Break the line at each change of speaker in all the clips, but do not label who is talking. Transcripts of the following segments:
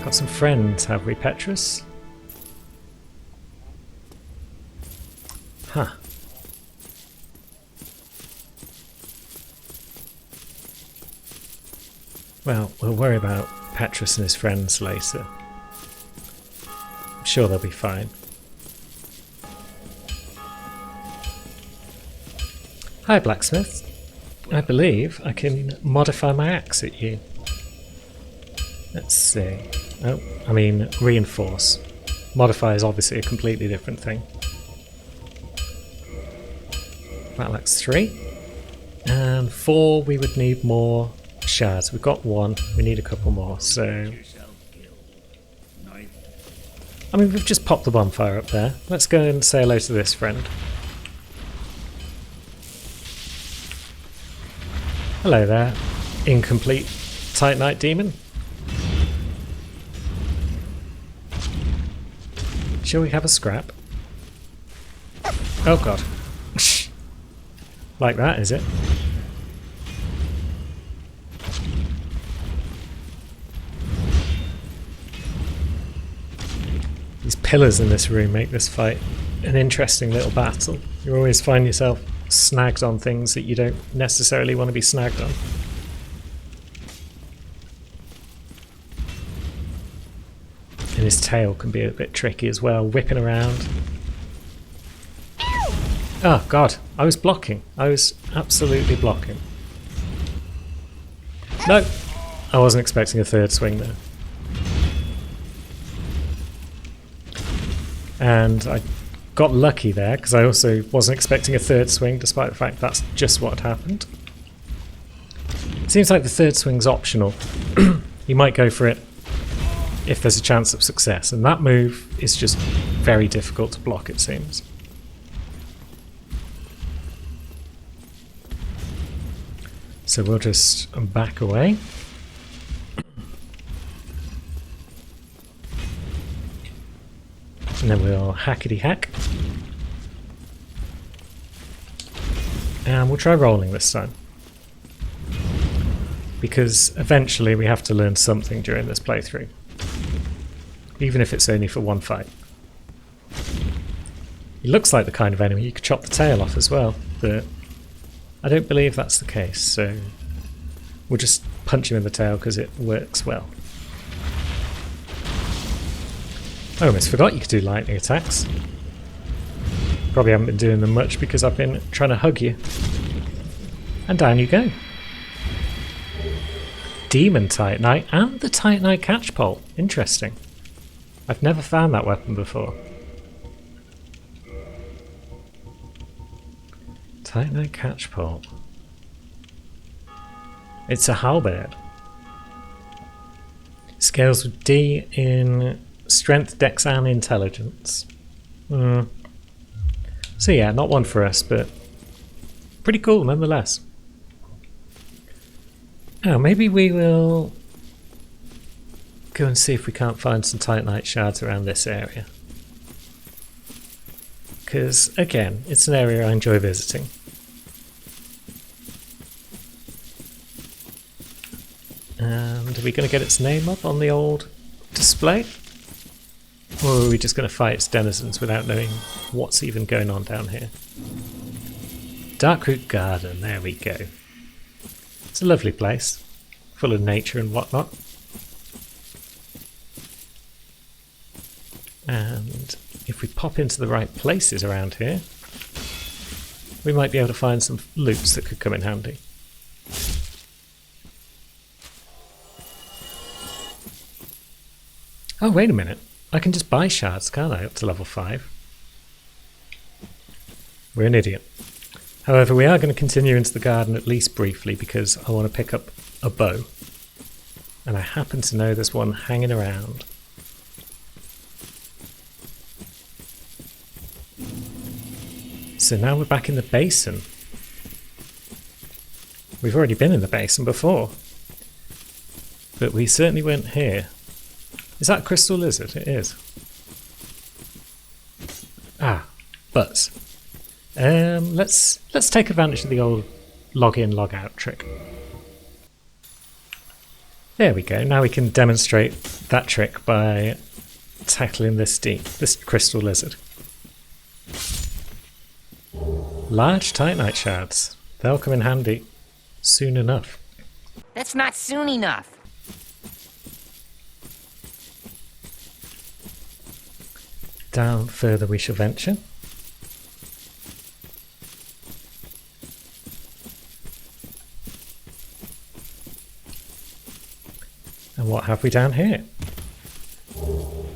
Got some friends, have we, Petrus? Huh. Well, we'll worry about Petrus and his friends later. I'm sure they'll be fine. Hi, blacksmith. I believe I can modify my axe at you. Let's see. Oh, I mean reinforce. Modify is obviously a completely different thing. Battle axe 3. And 4 we would need more shards. We've got 1, we need a couple more, so... I mean, we've just popped the bonfire up there. Let's go and say hello to this friend. Hello there, incomplete Titanite demon. Shall we have a scrap? Oh god. Like that, is it? These pillars in this room make this fight an interesting little battle. You always find yourself snagged on things that you don't necessarily want to be snagged on. And his tail can be a bit tricky as well, whipping around. Oh god, I was blocking. I was absolutely blocking. No! I wasn't expecting a third swing there. And I got lucky there because I also wasn't expecting a third swing, despite the fact that's just what happened. It seems like the third swing's optional. You might go for it if there's a chance of success, and that move is just very difficult to block, it seems. So we'll just back away. And then we'll hackety hack. And we'll try rolling this time. Because eventually we have to learn something during this playthrough. Even if it's only for one fight. He looks like the kind of enemy you could chop the tail off as well, but I don't believe that's the case, so we'll just punch him in the tail because it works well. I almost forgot you could do lightning attacks. Probably haven't been doing them much because I've been trying to hug you. And down you go. Demon Titanite and the Titanite catchpole. Interesting. I've never found that weapon before. Titanite catchpole. It's a halberd. Scales with D in strength, dex and intelligence. So yeah, not one for us, but pretty cool nonetheless. Oh, maybe we will go and see if we can't find some Titanite shards around this area. Because, again, it's an area I enjoy visiting. And are we going to get its name up on the old display? Or are we just going to fight its denizens without knowing what's even going on down here? Darkroot Garden, there we go. It's a lovely place, full of nature and whatnot. And if we pop into the right places around here, we might be able to find some loots that could come in handy. Oh, wait a minute. I can just buy shards, can't I, up to level 5? We're an idiot. However, we are going to continue into the garden at least briefly because I want to pick up a bow. And I happen to know there's one hanging around. So now we're back in the basin. We've already been in the basin before. But we certainly weren't here. Is that a crystal lizard? It is. Ah, butts. Let's take advantage of the old log in, log out trick. There we go. Now we can demonstrate that trick by tackling this crystal lizard. Large titanite shards. They'll come in handy soon enough.
That's not soon enough.
Down further we shall venture. And what have we down here?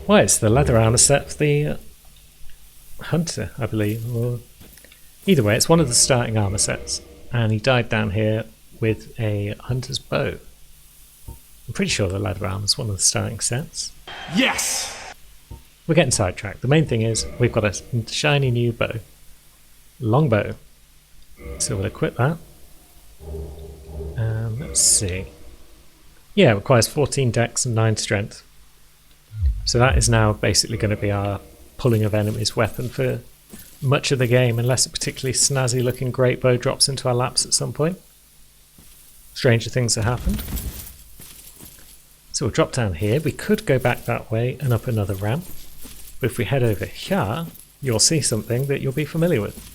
Why, it's the leather armor set for the hunter, I believe. Or either way, it's one of the starting armor sets. And he died down here with a hunter's bow. I'm pretty sure the leather armor is one of the starting sets.
Yes!
We're getting sidetracked. The main thing is we've got a shiny new bow. Longbow. So we'll equip that. Let's see. Yeah, it requires 14 dex and 9 strength. So that is now basically going to be our pulling of enemies weapon for much of the game, unless a particularly snazzy looking great bow drops into our laps at some point. Stranger things have happened. So we'll drop down here. We could go back that way and up another ramp. But if we head over here, you'll see something that you'll be familiar with.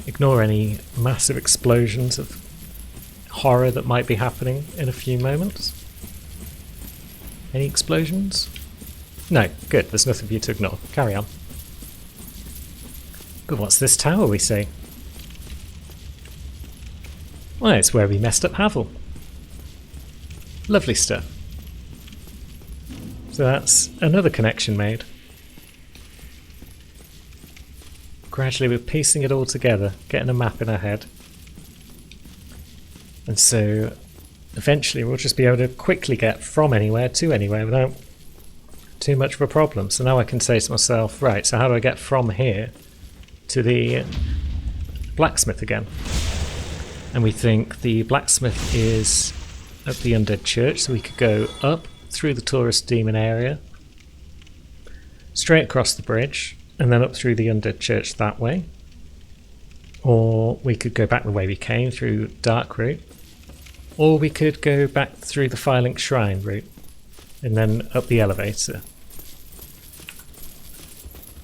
Ignore any massive explosions of horror that might be happening in a few moments. Any explosions? No, good, there's nothing for you to ignore. Carry on. But what's this tower we see? Well, it's where we messed up Havel. Lovely stuff. So that's another connection made. Gradually we're piecing it all together, getting a map in our head. And so eventually we'll just be able to quickly get from anywhere to anywhere without too much of a problem. So now I can say to myself, right, so how do I get from here to the blacksmith again? And we think the blacksmith is at the Undead Church, so we could go up through the tourist demon area, straight across the bridge, and then up through the Undead Church that way. Or we could go back the way we came through Dark Route. Or we could go back through the Firelink Shrine route and then up the elevator.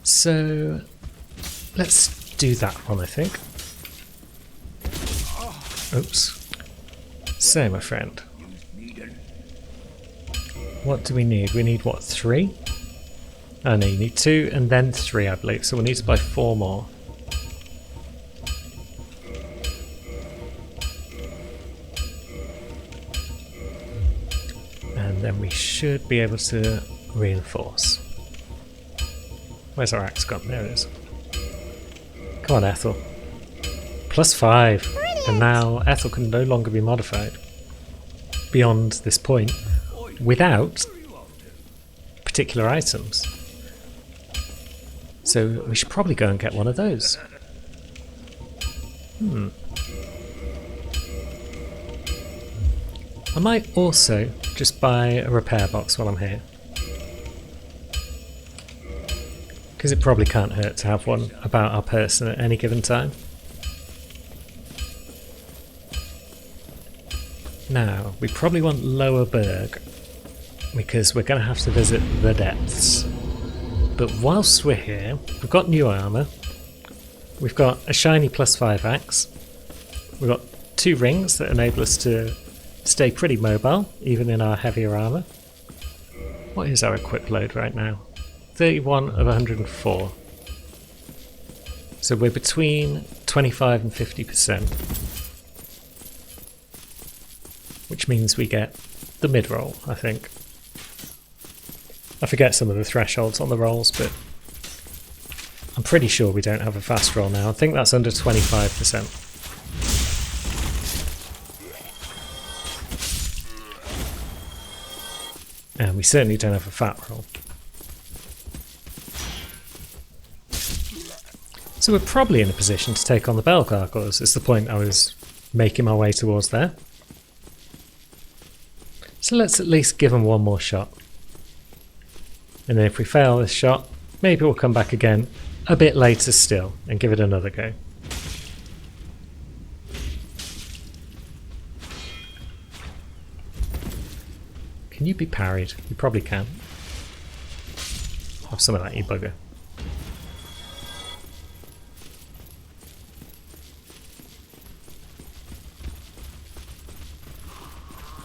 So let's do that one, I think. Oops. So, my friend, what do we need? We need, what, 3? Oh no, you need 2 and then 3, I believe. So we'll need to buy 4 more. And then we should be able to reinforce. Where's our axe gone? There it is. Come on, Ethel. +5. Brilliant. And now Ethel can no longer be modified beyond this point without particular items. So we should probably go and get one of those. I might also just buy a repair box while I'm here. Because it probably can't hurt to have one about our person at any given time. Now, we probably want Lower Berg, because we're going to have to visit the depths. But whilst we're here, we've got new armour, we've got a shiny +5 axe, we've got 2 rings that enable us to stay pretty mobile, even in our heavier armour. What is our equip load right now? 31 of 104. So we're between 25 and 50%. Which means we get the mid-roll, I think. I forget some of the thresholds on the rolls, but I'm pretty sure we don't have a fast roll now. I think that's under 25%. And we certainly don't have a fat roll. So we're probably in a position to take on the Bell Gargoyles, is the point I was making my way towards there. So let's at least give them one more shot. And then if we fail this shot, maybe we'll come back again a bit later still and give it another go. Can you be parried? You probably can. Have some of that, you bugger.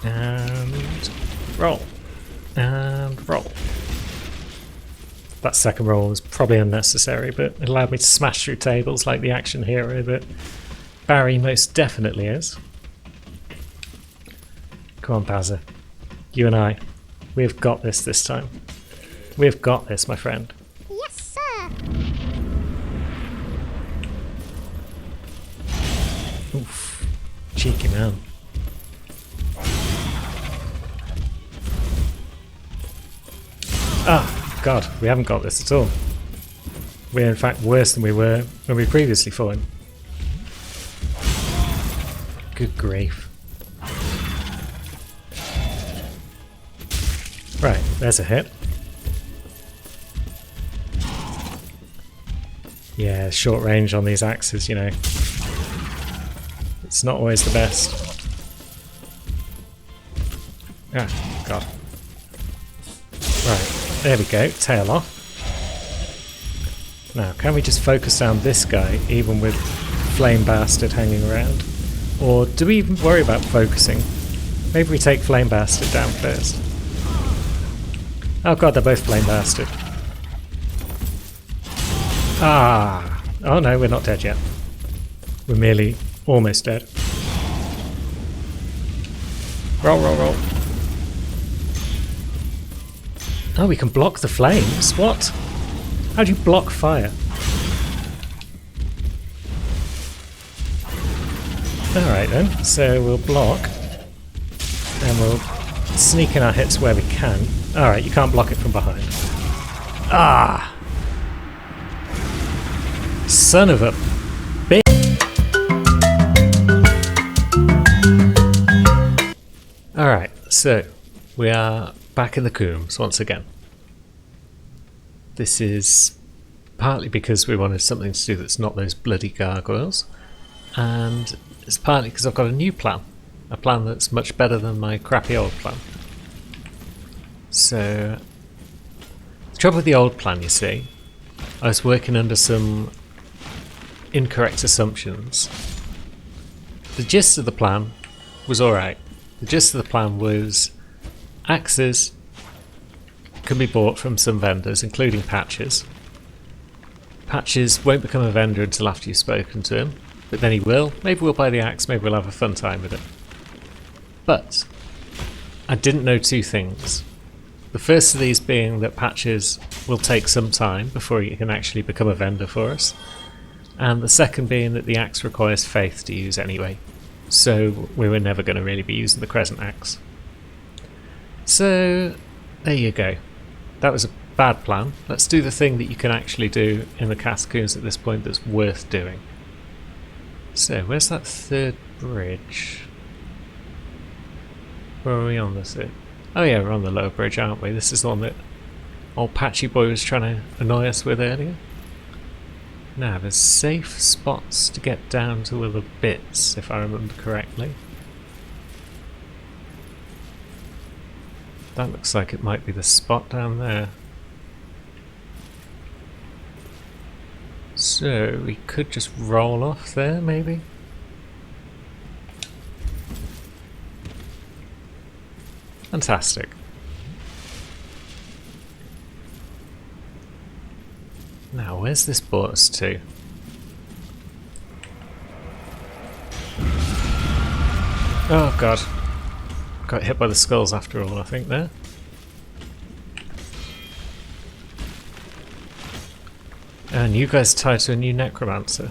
And roll. And roll. That second roll was probably unnecessary, but it allowed me to smash through tables like the action hero that Barry most definitely is. Come on, Bazza. You and I. We've got this time. We've got this, my friend.
Yes, sir.
Oof. Cheeky man. Ah, God, we haven't got this at all. We're in fact worse than we were when we previously fought him. Good grief. Right, there's a hit. Yeah, short range on these axes, you know. It's not always the best. Ah, God. Right, there we go, tail off. Now, can we just focus down this guy, even with Flame Bastard hanging around? Or do we even worry about focusing? Maybe we take Flame Bastard down first. Oh god, they're both Flame Bastard. Ah! Oh no, we're not dead yet. We're merely almost dead. Roll, roll, roll. Oh, we can block the flames? What? How do you block fire? Alright then, so we'll block. And we'll sneak in our hits where we can. Alright, you can't block it from behind. Ah! Son of a bitch! Alright, so we are back in the Coombs once again. This is partly because we wanted something to do that's not those bloody gargoyles, and it's partly because I've got a new plan. A plan that's much better than my crappy old plan. So, the trouble with the old plan, you see, I was working under some incorrect assumptions. The gist of the plan was alright. The gist of the plan was axes can be bought from some vendors, including Patches. Patches won't become a vendor until after you've spoken to him, but then he will. Maybe we'll buy the axe, maybe we'll have a fun time with it. But I didn't know two things. The first of these being that Patches will take some time before he can actually become a vendor for us. And the second being that the axe requires faith to use anyway. So we were never going to really be using the Crescent Axe. So there you go. That was a bad plan. Let's do the thing that you can actually do in the Catacombs at this point that's worth doing. So where's that third bridge? Where are we on this? Oh yeah, we're on the lower bridge, aren't we? This is the one that old Patchy Boy was trying to annoy us with earlier. Now, there's safe spots to get down to other bits, if I remember correctly. That looks like it might be the spot down there. So, we could just roll off there, maybe? Fantastic. Now, where's this brought us to? Oh god. Got hit by the skulls after all, I think, there. And you guys tied to a new necromancer.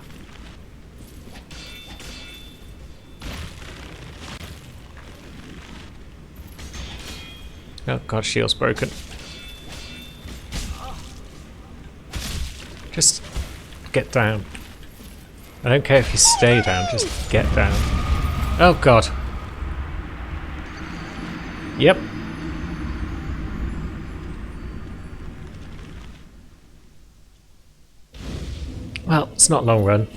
Oh god, shield's broken. Just get down. I don't care if you stay down, just get down. Oh god. Yep. Well, it's not long run.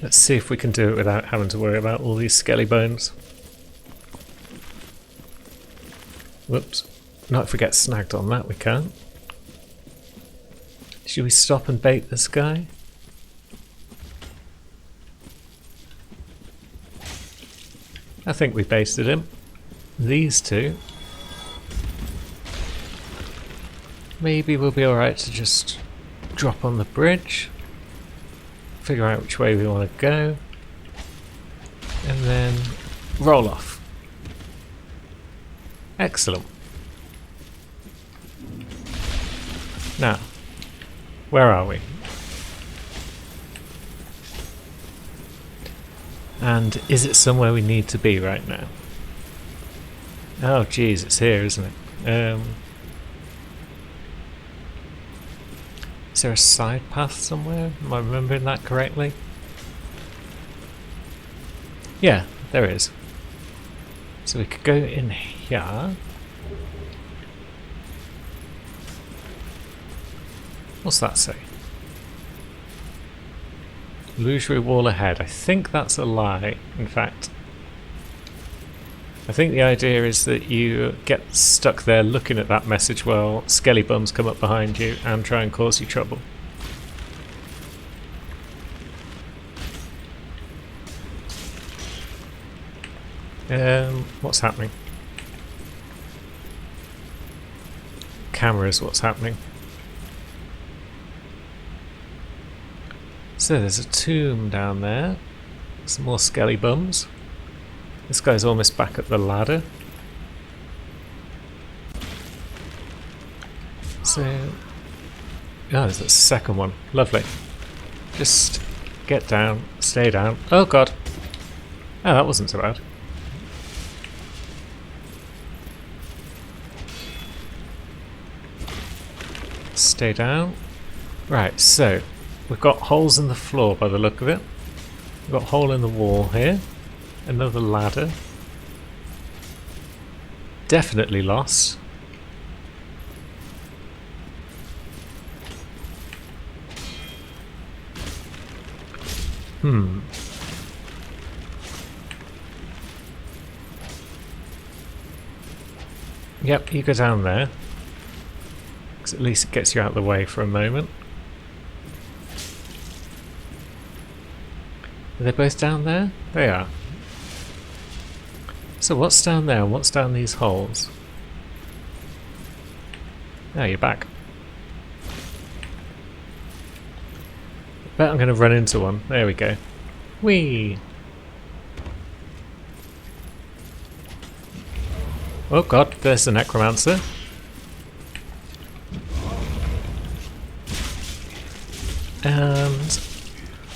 Let's see if we can do it without having to worry about all these skelly bones. Whoops. Not if we get snagged on that, we can't. Should we stop and bait this guy? I think we baited him. These two. Maybe we'll be alright to just drop on the bridge. Figure out which way we want to go. And then roll off. Excellent. Now, where are we? And is it somewhere we need to be right now? Oh geez, it's here, isn't it? Is there a side path somewhere? Am I remembering that correctly? Yeah, there is. So we could go in here. What's that say? Illusory wall ahead. I think that's a lie, in fact. I think the idea is that you get stuck there looking at that message while skelly bums come up behind you and try and cause you trouble. What's happening? Cameras, what's happening? So there's a tomb down there. Some more skelly bums. This guy's almost back at the ladder. So... oh, there's the second one. Lovely. Just get down, stay down. Oh god. Oh, that wasn't so bad. Stay down. Right, so we've got holes in the floor by the look of it. We've got a hole in the wall here. Another ladder. Definitely lost. Yep, you go down there. Because at least it gets you out of the way for a moment. Are they both down there? They are. So what's down there and what's down these holes? Oh, you're back. I bet I'm going to run into one. There we go. Whee! Oh god, there's the necromancer. And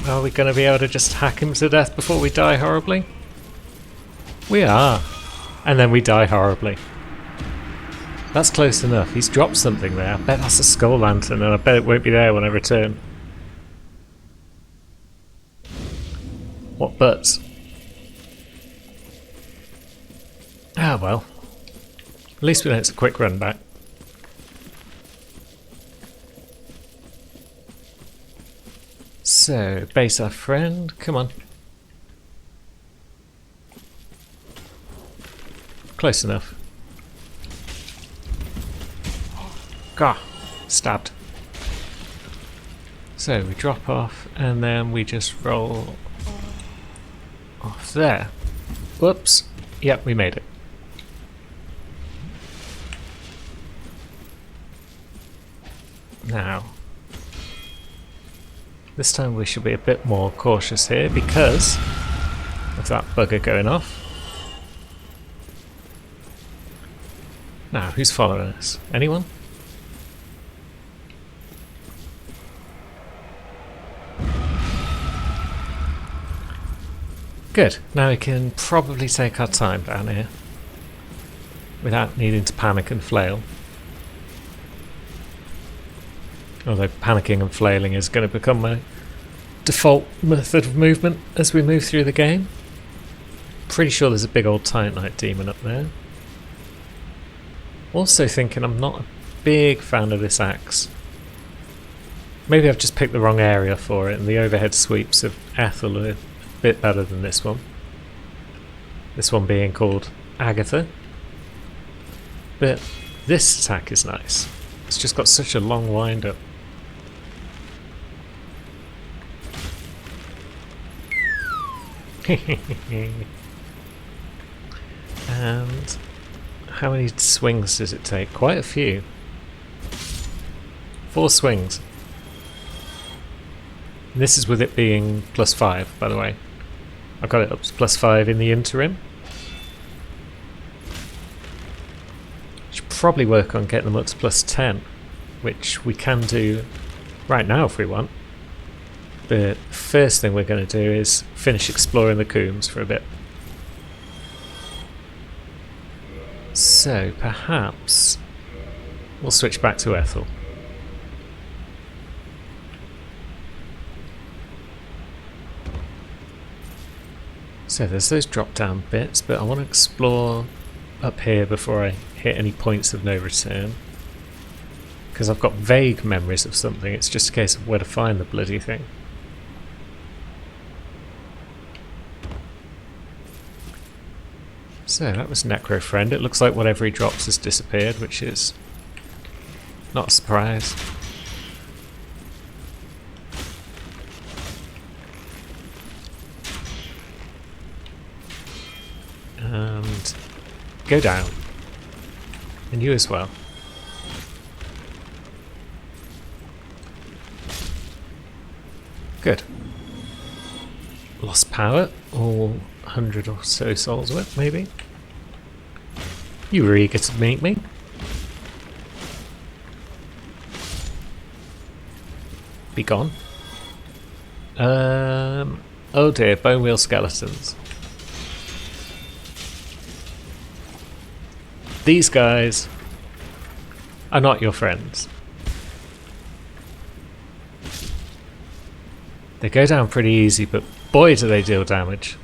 are we going to be able to just hack him to death before we die horribly? We are. And then we die horribly. That's close enough. He's dropped something there. I bet that's a skull lantern and I bet it won't be there when I return. What butts? Ah well. At least we know it's a quick run back. So, base our friend. Come on. Close enough. Gah! Stabbed. So we drop off and then we just roll off there. Whoops. Yep, we made it. Now, this time we should be a bit more cautious here because of that bugger going off. Now, who's following us? Anyone? Good. Now we can probably take our time down here without needing to panic and flail. Although panicking and flailing is going to become my default method of movement as we move through the game. Pretty sure there's a big old Titanite demon up there. Also thinking I'm not a big fan of this axe. Maybe I've just picked the wrong area for it and the overhead sweeps of Ethel are a bit better than this one. This one being called Agatha. But This attack is nice. It's just got such a long wind up. And how many swings does it take? Quite a few. 4 swings. And this is with it being +5, by the way. I've got it up to +5 in the interim. Should probably work on getting them up to +10, which we can do right now if we want. The first thing we're going to do is finish exploring the Coombs for a bit. So perhaps we'll switch back to Ethel. So there's those drop down bits, but I want to explore up here before I hit any points of no return. Because I've got vague memories of something, it's just a case of where to find the bloody thing. So that was Necro Friend. It looks like whatever he drops has disappeared, which is not a surprise. And go down. And you as well. Good. Lost power, all 100 or so souls worth, maybe. You were eager to meet me. Be gone. Oh dear, bone wheel skeletons. These guys are not your friends. They go down pretty easy, but boy do they deal damage.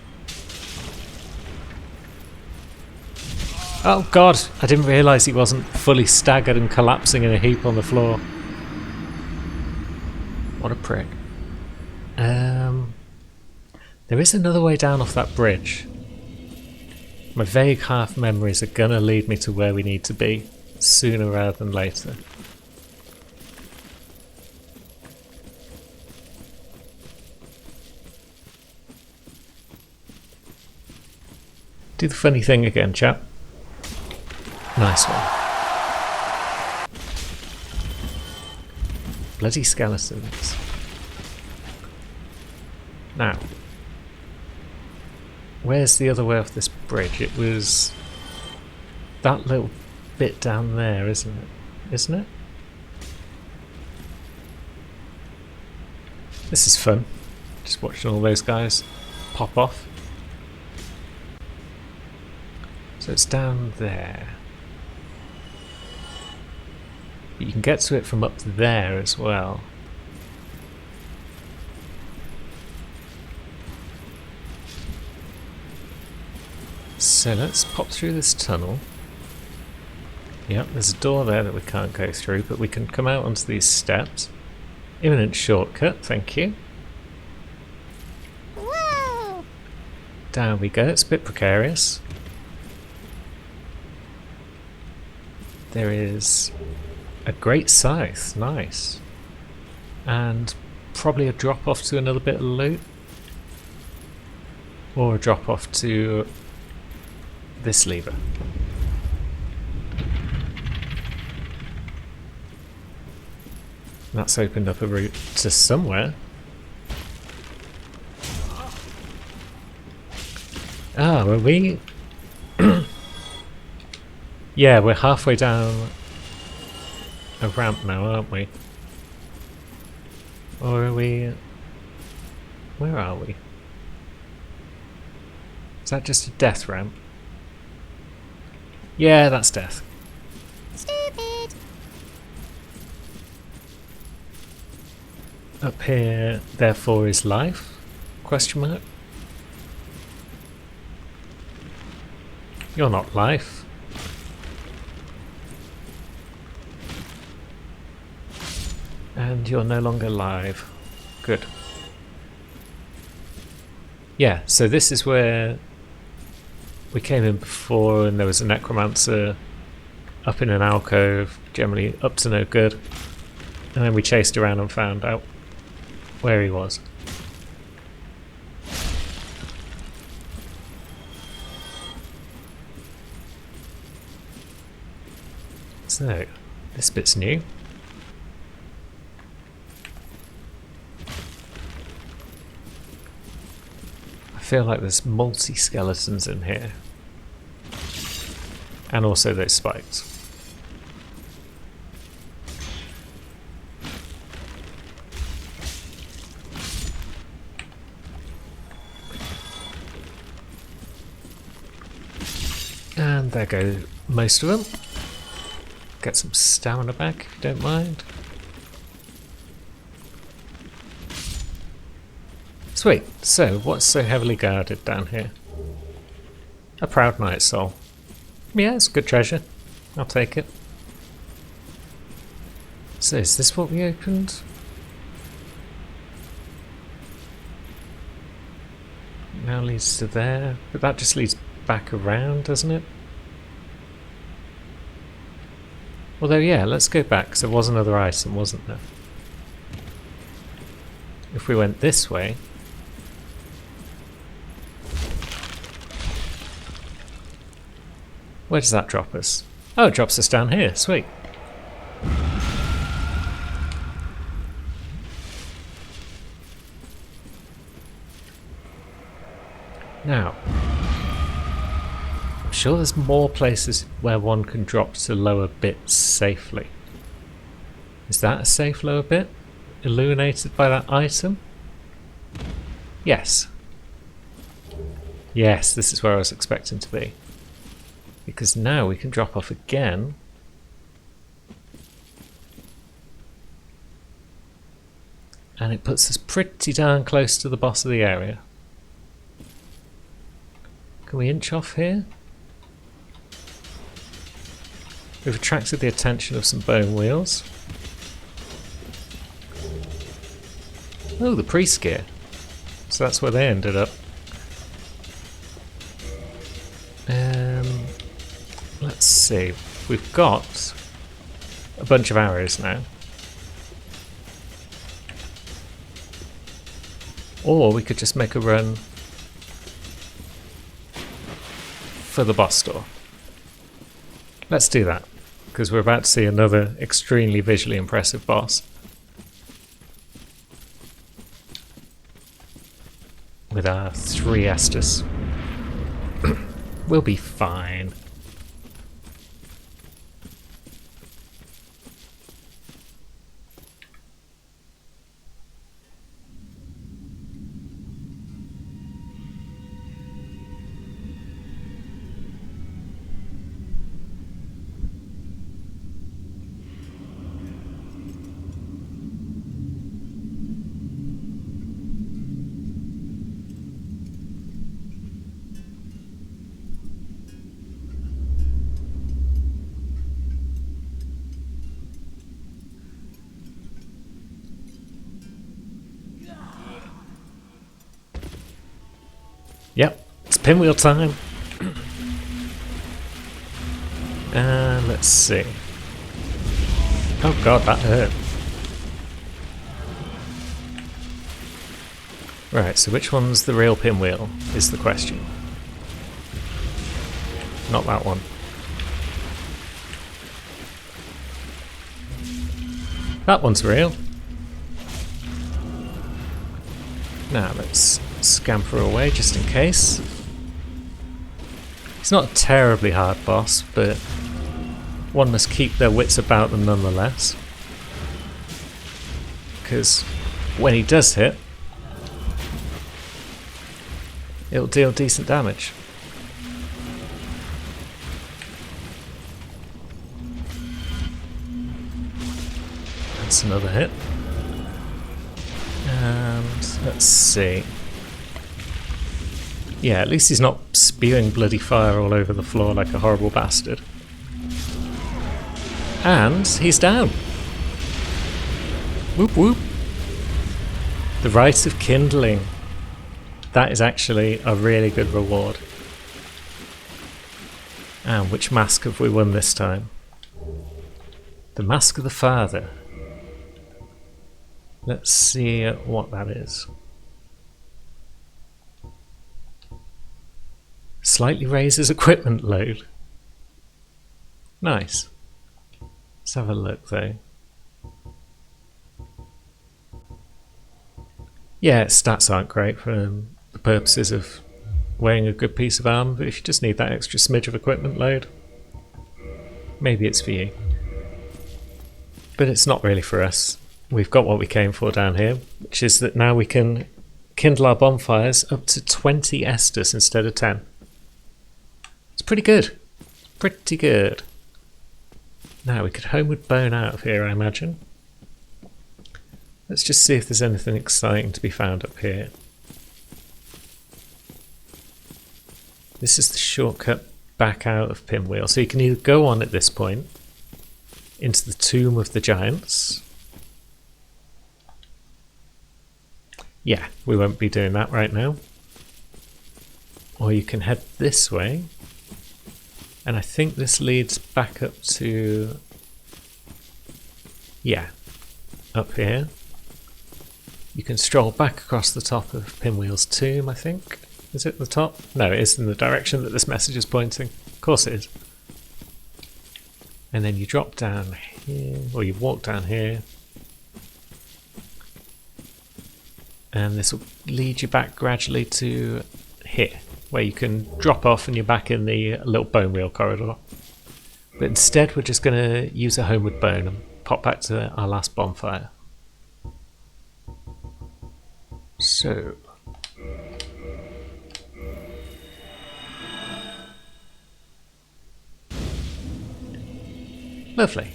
Oh god, I didn't realise he wasn't fully staggered and collapsing in a heap on the floor. What a prick. There is another way down off that bridge. My vague half memories are gonna lead me to where we need to be, sooner rather than later. Do the funny thing again, chap. Nice one. Bloody skeletons. Now, where's the other way off this bridge? It was that little bit down there, isn't it? Isn't it? This is fun. Just watching all those guys pop off. So it's down there. But you can get to it from up there as well. So let's pop through this tunnel. Yep, there's a door there that we can't go through, but we can come out onto these steps. Imminent shortcut, thank you.
Whoa!
Down we go, it's a bit precarious. There is a great scythe, nice. And probably a drop off to another bit of loot. Or a drop off to this lever. That's opened up a route to somewhere. Ah, were we? Yeah, we're halfway down a ramp now, aren't we? Or are we... Where are we? Is that just a death ramp? Yeah, that's death.
Stupid.
Up here, therefore, is life? Question mark? You're not life. And you're no longer live. Good. Yeah, so this is where we came in before and there was a necromancer up in an alcove, generally up to no good. And then we chased around and found out where he was. So, this bit's new. I feel like there's multi-skeletons in here. And also those spikes. And there go most of them. Get some stamina back if you don't mind. Sweet, so what's so heavily guarded down here? A proud night soul. Yeah, it's good treasure. I'll take it. So is this what we opened? Now leads to there, but that just leads back around, doesn't it? Although, yeah, let's go back, because there was another item, wasn't there? If we went this way... Where does that drop us? Oh, it drops us down here. Sweet. Now... I'm sure there's more places where one can drop to lower bits safely. Is that a safe lower bit? Illuminated by that item? Yes. Yes, this is where I was expecting to be. Because now we can drop off again. And it puts us pretty darn close to the boss of the area. Can we inch off here? We've attracted the attention of some bone wheels. Oh, the priest gear. So that's where they ended up. Let's see. We've got a bunch of arrows now. Or we could just make a run for the boss door. Let's do that, because we're about to see another extremely visually impressive boss. With our 3 Estus. We'll be fine. Yep, it's pinwheel time. And let's see. Oh god, that hurt. Right, so which one's the real pinwheel is the question. Not that one. That one's real. Now let's scamper away just in case. It's not a terribly hard boss, but one must keep their wits about them nonetheless. Because when he does hit, it'll deal decent damage. That's another hit. And let's see. Yeah, at least he's not spewing bloody fire all over the floor like a horrible bastard. And he's down. Whoop whoop. The Rite of Kindling. That is actually a really good reward. And which mask have we won this time? The Mask of the Father. Let's see what that is. Slightly raises equipment load. Nice. Let's have a look though. Yeah, its stats aren't great for the purposes of weighing a good piece of armor, but if you just need that extra smidge of equipment load, maybe it's for you. But it's not really for us. We've got what we came for down here, which is that now we can kindle our bonfires up to 20 Estus instead of 10. It's pretty good. Pretty good. Now we could homeward bone out of here, I imagine. Let's just see if there's anything exciting to be found up here. This is the shortcut back out of Pinwheel. So you can either go on at this point into the Tomb of the Giants. Yeah, we won't be doing that right now. Or you can head this way. And I think this leads back up to... yeah, up here. You can stroll back across the top of Pinwheel's tomb, I think. Is it the top? No, it is in the direction that this message is pointing. Of course it is. And then you drop down here, or you walk down here. And this will lead you back gradually to here, where you can drop off and you're back in the little bone wheel corridor. But instead we're just going to use a homeward bone and pop back to our last bonfire. So... lovely.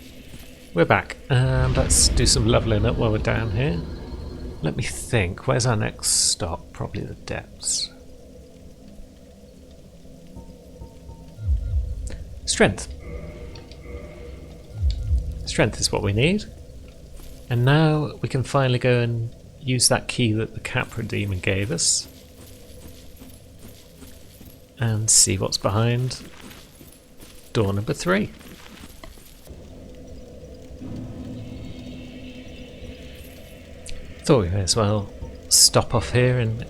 We're back. And let's do some leveling up while we're down here. Let me think. Where's our next stop? Probably the depths. Strength. Strength is what we need. And now we can finally go and use that key that the Capra demon gave us. And see what's behind door number 3. Thought we may as well stop off here and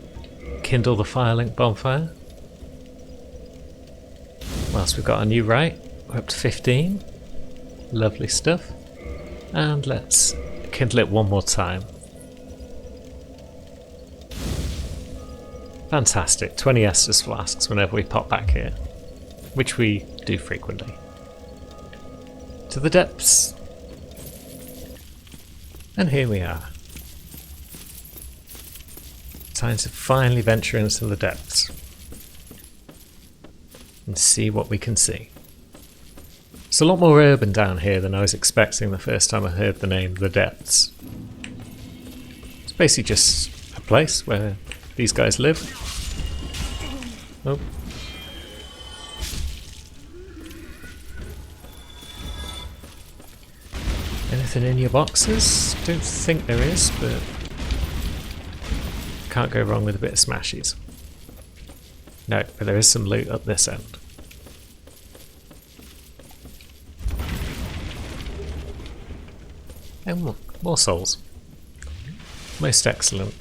kindle the Firelink bonfire. Whilst we've got a new right, we're up to 15. Lovely stuff. And let's kindle it one more time. Fantastic. 20 Estus flasks whenever we pop back here, which we do frequently. To the depths. And here we are. Time to finally venture into the depths and see what we can see. It's a lot more urban down here than I was expecting the first time I heard the name The Depths. It's basically just a place where these guys live. Oh. Anything in your boxes? Don't think there is, but can't go wrong with a bit of smashies. No, but there is some loot up this end. And more souls. Most excellent.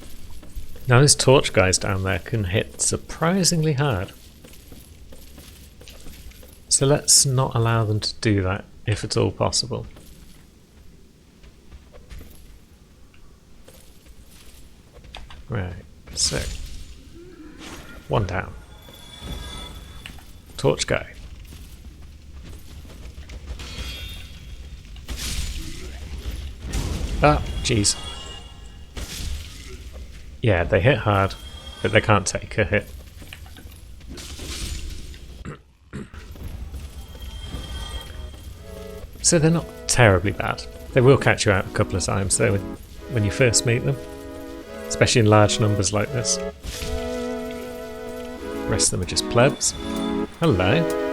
Now those torch guys down there can hit surprisingly hard. So let's not allow them to do that, if at all possible. Right, so one down. Torch guy. Ah, jeez. Yeah, they hit hard, but they can't take a hit. So they're not terribly bad. They will catch you out a couple of times though when you first meet them. Especially in large numbers like this. The rest of them are just plebs. Hello.